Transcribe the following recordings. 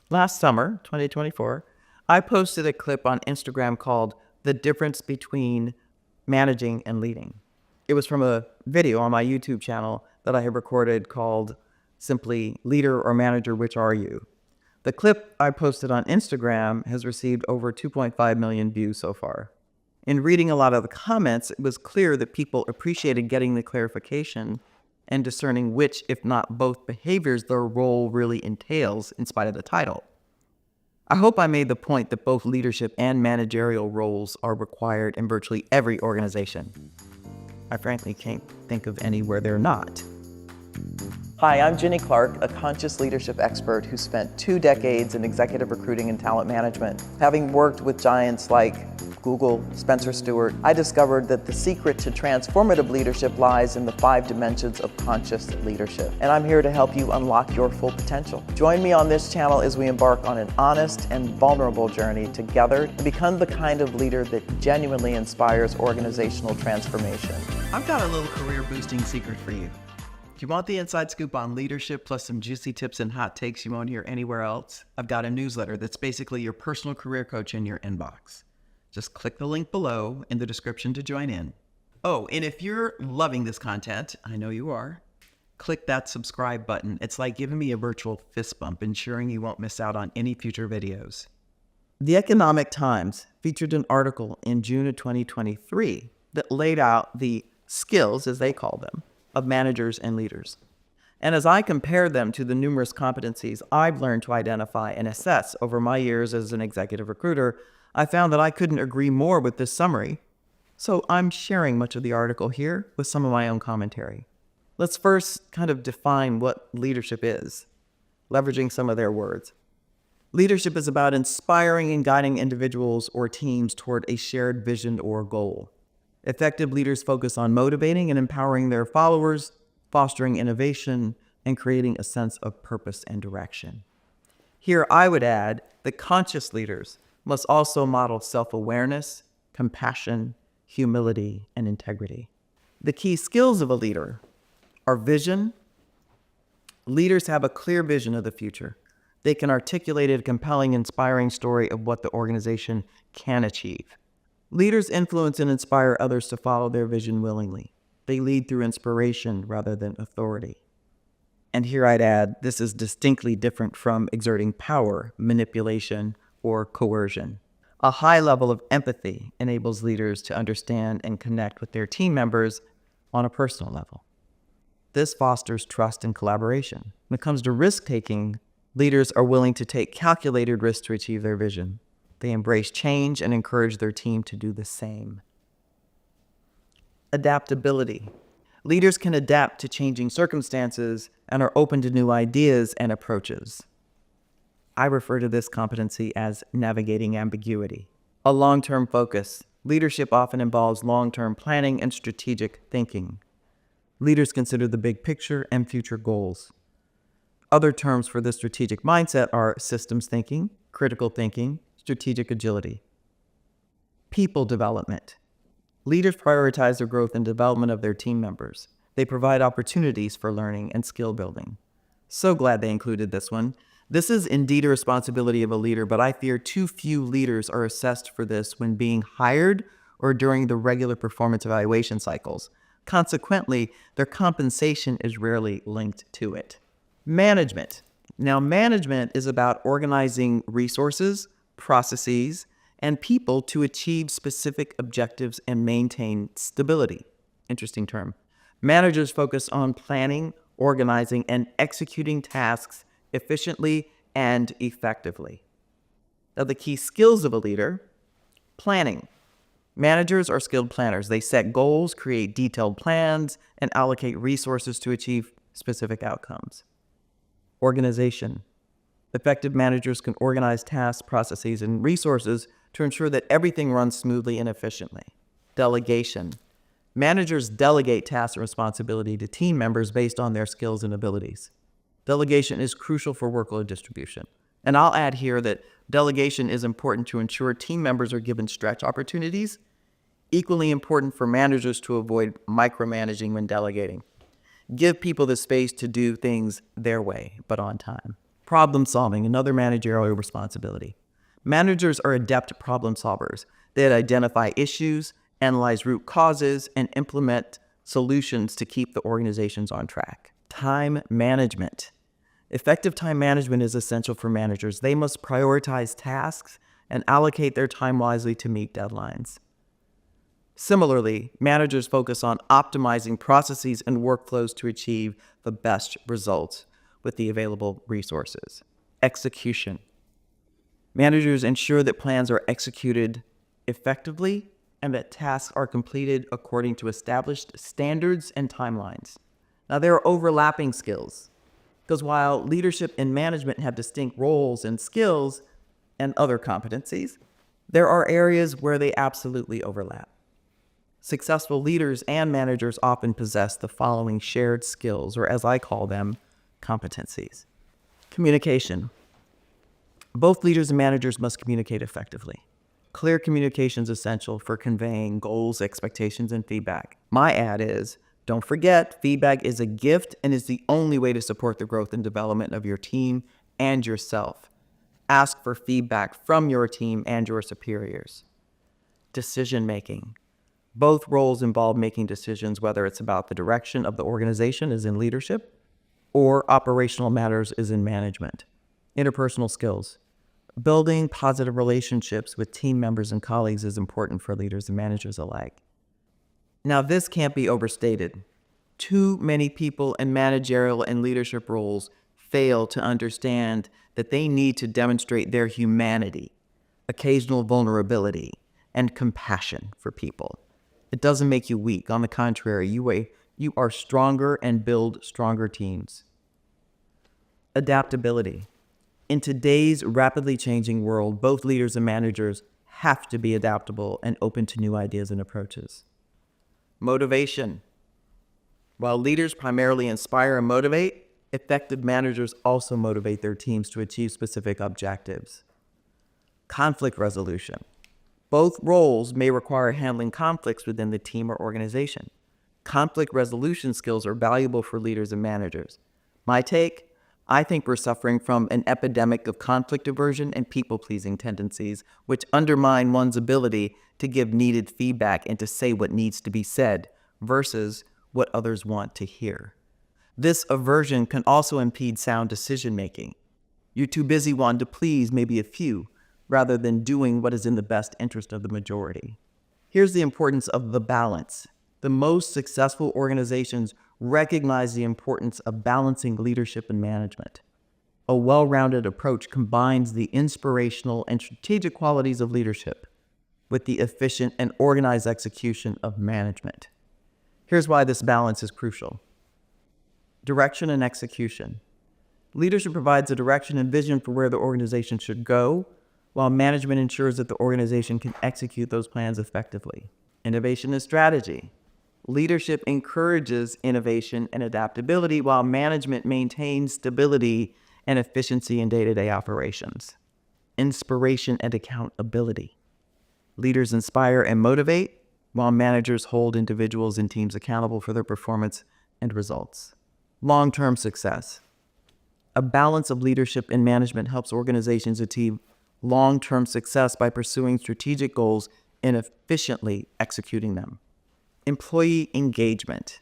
Last summer, 2024, I posted a clip on Instagram called The Difference Between Managing and Leading. It was from a video on my YouTube channel that I had recorded called simply Leader or Manager, Which Are You? The clip I posted on Instagram has received over 2.5 million views so far. In reading a lot of the comments, it was clear that people appreciated getting the clarification and discerning which, if not both, behaviors their role really entails in spite of the title. I hope I made the point that both leadership and managerial roles are required in virtually every organization. I frankly can't think of any where they're not. Hi, I'm Jenny Clark, a conscious leadership expert who spent 2 decades in executive recruiting and talent management. Having worked with giants like Google, Spencer Stuart, I discovered that the secret to transformative leadership lies in the 5 dimensions of conscious leadership. And I'm here to help you unlock your full potential. Join me on this channel as we embark on an honest and vulnerable journey together and become the kind of leader that genuinely inspires organizational transformation. I've got a little career boosting secret for you. If you want the inside scoop on leadership plus some juicy tips and hot takes you won't hear anywhere else, I've got a newsletter that's basically your personal career coach in your inbox. Just click the link below in the description to join in. Oh, and if you're loving this content, I know you are, click that subscribe button. It's like giving me a virtual fist bump, ensuring you won't miss out on any future videos. The Economic Times featured an article in June of 2023 that laid out the skills, as they call them, of managers and leaders. And as I compared them to the numerous competencies I've learned to identify and assess over my years as an executive recruiter, I found that I couldn't agree more with this summary. So I'm sharing much of the article here with some of my own commentary. Let's first kind of define what leadership is, leveraging some of their words. Leadership is about inspiring and guiding individuals or teams toward a shared vision or goal. Effective leaders focus on motivating and empowering their followers, fostering innovation, and creating a sense of purpose and direction. Here, I would add that conscious leaders must also model self-awareness, compassion, humility, and integrity. The key skills of a leader are vision. Leaders have a clear vision of the future. They can articulate a compelling, inspiring story of what the organization can achieve. Leaders influence and inspire others to follow their vision willingly. They lead through inspiration rather than authority. And here I'd add, this is distinctly different from exerting power, manipulation, or coercion. A high level of empathy enables leaders to understand and connect with their team members on a personal level. This fosters trust and collaboration. When it comes to risk-taking, leaders are willing to take calculated risks to achieve their vision. They embrace change and encourage their team to do the same. Adaptability. Leaders can adapt to changing circumstances and are open to new ideas and approaches. I refer to this competency as navigating ambiguity. A long-term focus. Leadership often involves long-term planning and strategic thinking. Leaders consider the big picture and future goals. Other terms for this strategic mindset are systems thinking, critical thinking, strategic agility. People development. Leaders prioritize the growth and development of their team members. They provide opportunities for learning and skill building. So glad they included this one. This is indeed a responsibility of a leader, but I fear too few leaders are assessed for this when being hired or during the regular performance evaluation cycles. Consequently, their compensation is rarely linked to it. Management. Now, management is about organizing resources, processes, and people to achieve specific objectives and maintain stability. Interesting term. Managers focus on planning, organizing, and executing tasks efficiently and effectively. Now, the key skills of a leader: planning. Managers are skilled planners. They set goals, create detailed plans, and allocate resources to achieve specific outcomes. Organization. Effective managers can organize tasks, processes, and resources to ensure that everything runs smoothly and efficiently. Delegation. Managers delegate tasks and responsibility to team members based on their skills and abilities. Delegation is crucial for workload distribution. And I'll add here that delegation is important to ensure team members are given stretch opportunities. Equally important for managers to avoid micromanaging when delegating. Give people the space to do things their way, but on time. Problem solving, another managerial responsibility. Managers are adept problem solvers. They identify issues, analyze root causes, and implement solutions to keep the organizations on track. Time management. Effective time management is essential for managers. They must prioritize tasks and allocate their time wisely to meet deadlines. Similarly, managers focus on optimizing processes and workflows to achieve the best results with the available resources. Execution. Managers ensure that plans are executed effectively and that tasks are completed according to established standards and timelines. Now, there are overlapping skills, because while leadership and management have distinct roles and skills and other competencies, there are areas where they absolutely overlap. Successful leaders and managers often possess the following shared skills, or as I call them, competencies. Communication. Both leaders and managers must communicate effectively. Clear communication is essential for conveying goals, expectations, and feedback. My ad is, don't forget, feedback is a gift and is the only way to support the growth and development of your team and yourself. Ask for feedback from your team and your superiors. Decision making. Both roles involve making decisions, whether it's about the direction of the organization as in leadership or operational matters as in management. Interpersonal skills. Building positive relationships with team members and colleagues is important for leaders and managers alike. Now, this can't be overstated. Too many people in managerial and leadership roles fail to understand that they need to demonstrate their humanity, occasional vulnerability, and compassion for people. It doesn't make you weak. On the contrary, you are stronger and build stronger teams. Adaptability. In today's rapidly changing world, both leaders and managers have to be adaptable and open to new ideas and approaches. Motivation. While leaders primarily inspire and motivate, effective managers also motivate their teams to achieve specific objectives. Conflict resolution. Both roles may require handling conflicts within the team or organization. Conflict resolution skills are valuable for leaders and managers. My take? I think we're suffering from an epidemic of conflict aversion and people-pleasing tendencies, which undermine one's ability to give needed feedback and to say what needs to be said versus what others want to hear. This aversion can also impede sound decision-making. You're too busy wanting to please maybe a few, rather than doing what is in the best interest of the majority. Here's the importance of the balance. The most successful organizations recognize the importance of balancing leadership and management. A well-rounded approach combines the inspirational and strategic qualities of leadership with the efficient and organized execution of management. Here's why this balance is crucial. Direction and execution. Leadership provides a direction and vision for where the organization should go, while management ensures that the organization can execute those plans effectively. Innovation and strategy. Leadership encourages innovation and adaptability, while management maintains stability and efficiency in day-to-day operations. Inspiration and accountability. Leaders inspire and motivate, while managers hold individuals and teams accountable for their performance and results. Long-term success. A balance of leadership and management helps organizations achieve long-term success by pursuing strategic goals and efficiently executing them. Employee engagement.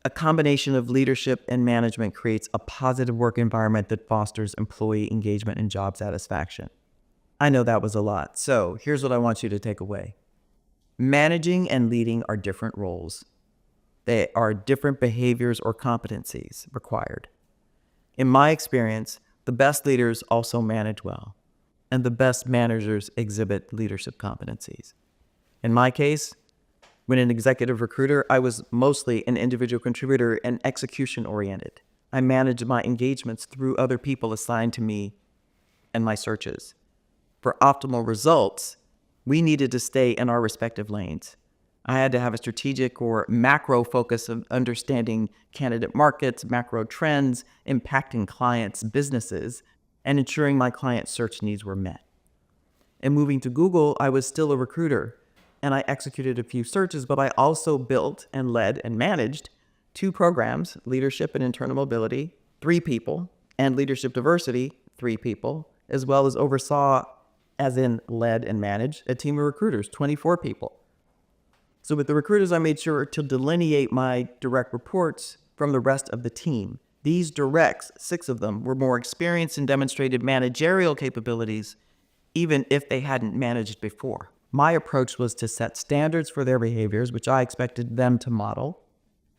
A combination of leadership and management creates a positive work environment that fosters employee engagement and job satisfaction. I know that was a lot, so here's what I want you to take away. Managing and leading are different roles. They are different behaviors or competencies required. In my experience, the best leaders also manage well, and the best managers exhibit leadership competencies. In my case, when an executive recruiter, I was mostly an individual contributor and execution-oriented. I managed my engagements through other people assigned to me and my searches. For optimal results, we needed to stay in our respective lanes. I had to have a strategic or macro focus of understanding candidate markets, macro trends, impacting clients' businesses, and ensuring my client search needs were met. And moving to Google, I was still a recruiter, and I executed a few searches, but I also built and led and managed 2 programs, leadership and internal mobility, 3 people, and leadership diversity, 3 people, as well as oversaw, as in led and managed, a team of recruiters, 24 people. So with the recruiters, I made sure to delineate my direct reports from the rest of the team. These directs, 6 of them, were more experienced and demonstrated managerial capabilities, even if they hadn't managed before. My approach was to set standards for their behaviors, which I expected them to model,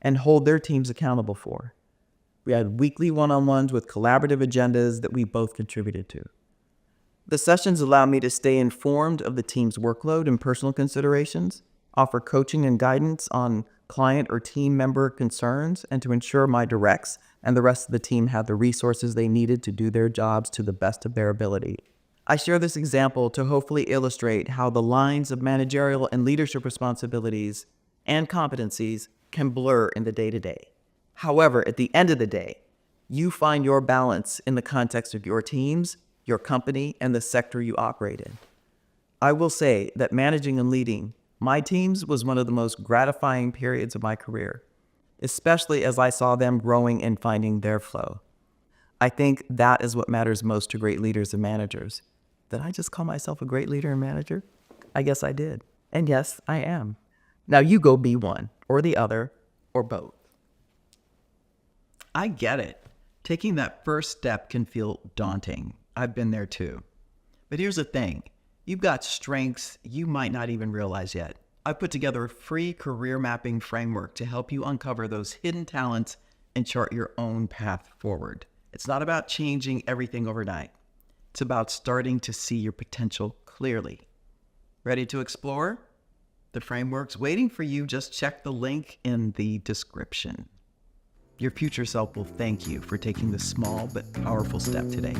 and hold their teams accountable for. We had weekly one-on-ones with collaborative agendas that we both contributed to. The sessions allowed me to stay informed of the team's workload and personal considerations, offer coaching and guidance on client or team member concerns, and to ensure my directs and the rest of the team had the resources they needed to do their jobs to the best of their ability. I share this example to hopefully illustrate how the lines of managerial and leadership responsibilities and competencies can blur in the day-to-day. However, at the end of the day, you find your balance in the context of your teams, your company, and the sector you operate in. I will say that managing and leading my teams was one of the most gratifying periods of my career, especially as I saw them growing and finding their flow. I think that is what matters most to great leaders and managers. Did I just call myself a great leader and manager? I guess I did. And yes, I am. Now you go be one, or the other, or both. I get it. Taking that first step can feel daunting. I've been there too. But here's the thing. You've got strengths you might not even realize yet. I put together a free career mapping framework to help you uncover those hidden talents and chart your own path forward. It's not about changing everything overnight. It's about starting to see your potential clearly. Ready to explore? The framework's waiting for you. Just check the link in the description. Your future self will thank you for taking this small but powerful step today.